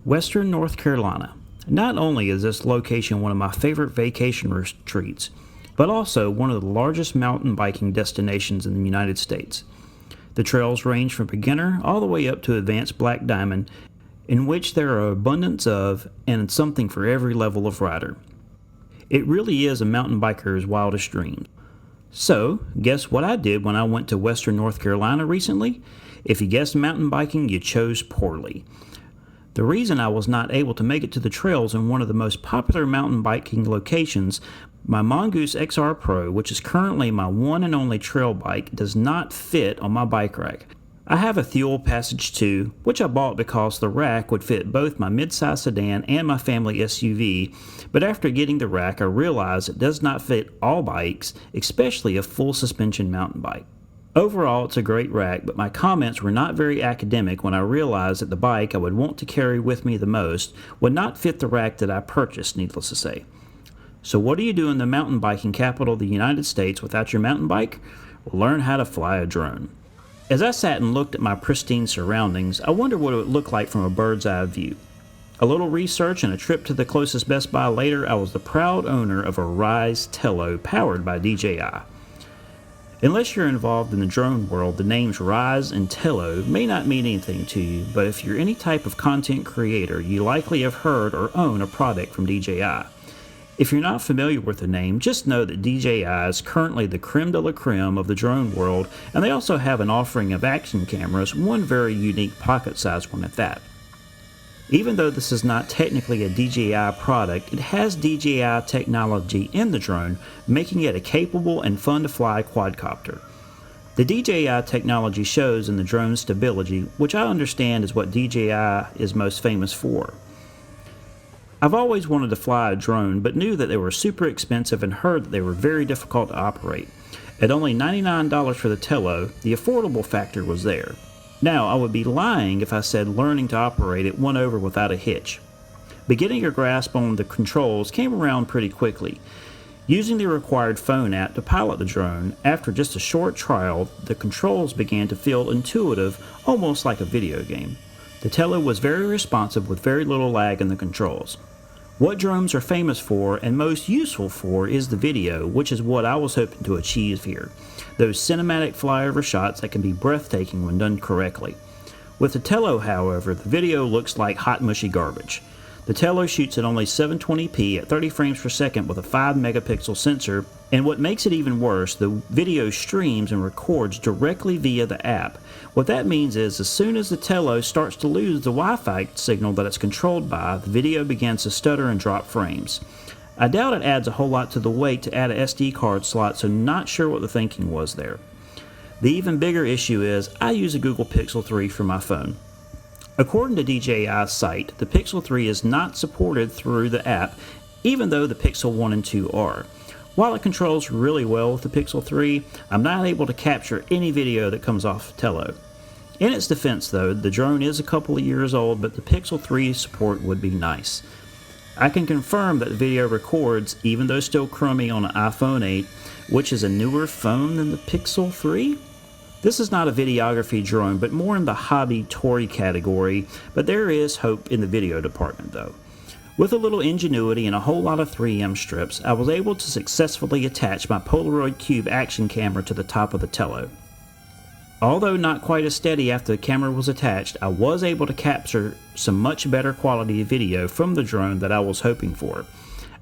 Western North Carolina. Not only is this location one of my favorite vacation retreats, but also one of the largest mountain biking destinations in the United States. The trails range from beginner all the way up to advanced black diamond, in which there are abundance of and something for every level of rider. It really is a mountain biker's wildest dream. So, guess what I did when I went to Western North Carolina recently? If you guessed mountain biking, you chose poorly. The reason I was not able to make it to the trails in one of the most popular mountain biking locations, my Mongoose XR Pro, which is currently my one and only trail bike, does not fit on my bike rack. I have a Thule Passage 2, which I bought because the rack would fit both my midsize sedan and my family SUV, but after getting the rack I realized it does not fit all bikes, especially a full suspension mountain bike. Overall, it's a great rack, but my comments were not very academic when I realized that the bike I would want to carry with me the most would not fit the rack that I purchased, needless to say. So what do you do in the mountain biking capital of the United States without your mountain bike? Learn how to fly a drone. As I sat and looked at my pristine surroundings, I wondered what it would look like from a bird's eye view. A little research and a trip to the closest Best Buy later, I was the proud owner of a Ryze Tello powered by DJI. Unless you're involved in the drone world, the names Ryze and Tello may not mean anything to you, but if you're any type of content creator, you likely have heard or own a product from DJI. If you're not familiar with the name, just know that DJI is currently the creme de la creme of the drone world, and they also have an offering of action cameras, one very unique pocket-sized one at that. Even though this is not technically a DJI product, it has DJI technology in the drone, making it a capable and fun-to-fly quadcopter. The DJI technology shows in the drone's stability, which I understand is what DJI is most famous for. I've always wanted to fly a drone, but knew that they were super expensive and heard that they were very difficult to operate. At only $99 for the Tello, the affordable factor was there. Now, I would be lying if I said learning to operate it went over without a hitch. But getting a grasp on the controls came around pretty quickly. Using the required phone app to pilot the drone, after just a short trial, the controls began to feel intuitive, almost like a video game. The Tello was very responsive with very little lag in the controls. What drones are famous for and most useful for is the video, which is what I was hoping to achieve here. Those cinematic flyover shots that can be breathtaking when done correctly. With the Tello, however, the video looks like hot mushy garbage. The Tello shoots at only 720p at 30 frames per second with a 5 megapixel sensor, and what makes it even worse, the video streams and records directly via the app. What that means is as soon as the Tello starts to lose the Wi-Fi signal that it's controlled by, the video begins to stutter and drop frames. I doubt it adds a whole lot to the weight to add a SD card slot, so not sure what the thinking was there. The even bigger issue is I use a Google Pixel 3 for my phone. According to DJI's site, the Pixel 3 is not supported through the app, even though the Pixel 1 and 2 are. While it controls really well with the Pixel 3, I'm not able to capture any video that comes off Tello. In its defense though, the drone is a couple of years old, but the Pixel 3 support would be nice. I can confirm that the video records, even though still crummy on an iPhone 8, which is a newer phone than the Pixel 3. This is not a videography drone, but more in the hobby toy category, but there is hope in the video department though. With a little ingenuity and a whole lot of 3M strips, I was able to successfully attach my Polaroid Cube action camera to the top of the Tello. Although not quite as steady after the camera was attached, I was able to capture some much better quality video from the drone that I was hoping for.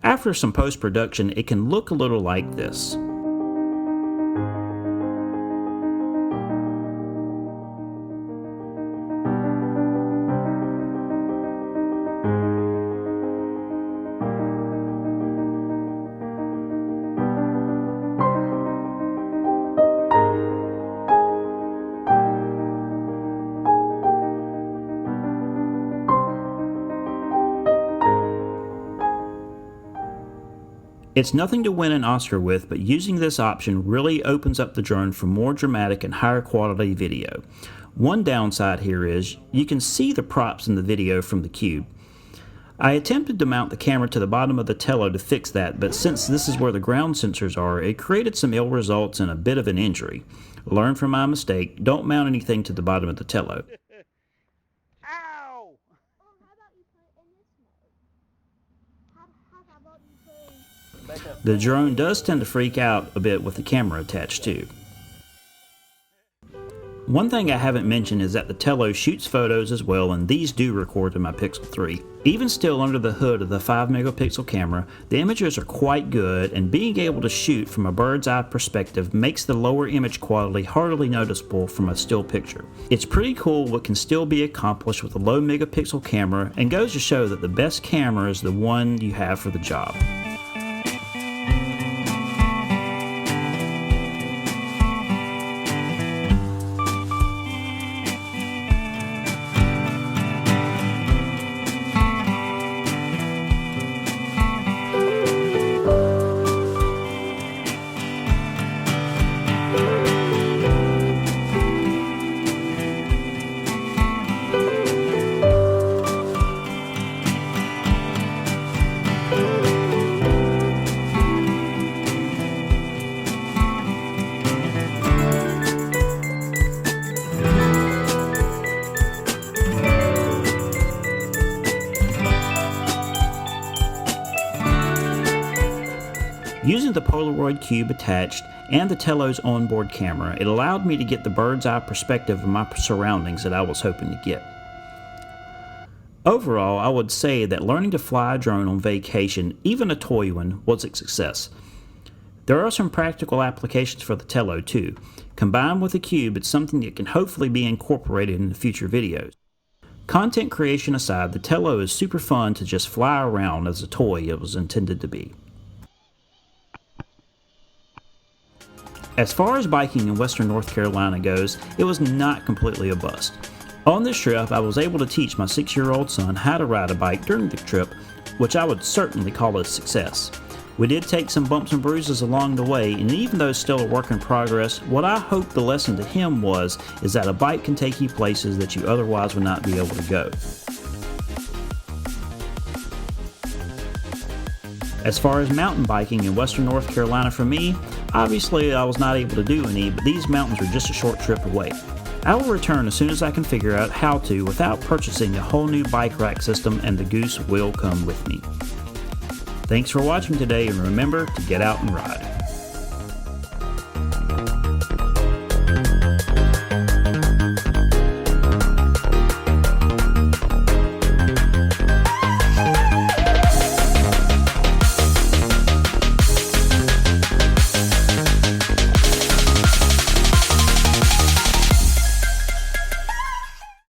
After some post-production, it can look a little like this. It's nothing to win an Oscar with, but using this option really opens up the drone for more dramatic and higher quality video. One downside here is you can see the props in the video from the Cube. I attempted to mount the camera to the bottom of the Tello to fix that, but since this is where the ground sensors are, it created some ill results and a bit of an injury. Learn from my mistake, don't mount anything to the bottom of the Tello. Ow! The drone does tend to freak out a bit with the camera attached too. One thing I haven't mentioned is that the Tello shoots photos as well, and these do record in my Pixel 3. Even still, under the hood of the 5 megapixel camera, the images are quite good, and being able to shoot from a bird's eye perspective makes the lower image quality hardly noticeable from a still picture. It's pretty cool what can still be accomplished with a low megapixel camera, and goes to show that the best camera is the one you have for the job. Using the Polaroid cube attached and the Tello's onboard camera, it allowed me to get the bird's eye perspective of my surroundings that I was hoping to get. Overall, I would say that learning to fly a drone on vacation, even a toy one, was a success. There are some practical applications for the Tello too. Combined with the cube, it's something that can hopefully be incorporated in future videos. Content creation aside, the Tello is super fun to just fly around as a toy it was intended to be. As far as biking in Western North Carolina goes, it was not completely a bust. On this trip, I was able to teach my 6-year-old son how to ride a bike during the trip, which I would certainly call a success. We did take some bumps and bruises along the way, and even though it's still a work in progress, what I hope the lesson to him is that a bike can take you places that you otherwise would not be able to go. As far as mountain biking in Western North Carolina for me, obviously I was not able to do any, but these mountains are just a short trip away. I will return as soon as I can figure out how to without purchasing a whole new bike rack system, and the goose will come with me. Thanks for watching today, and remember to get out and ride.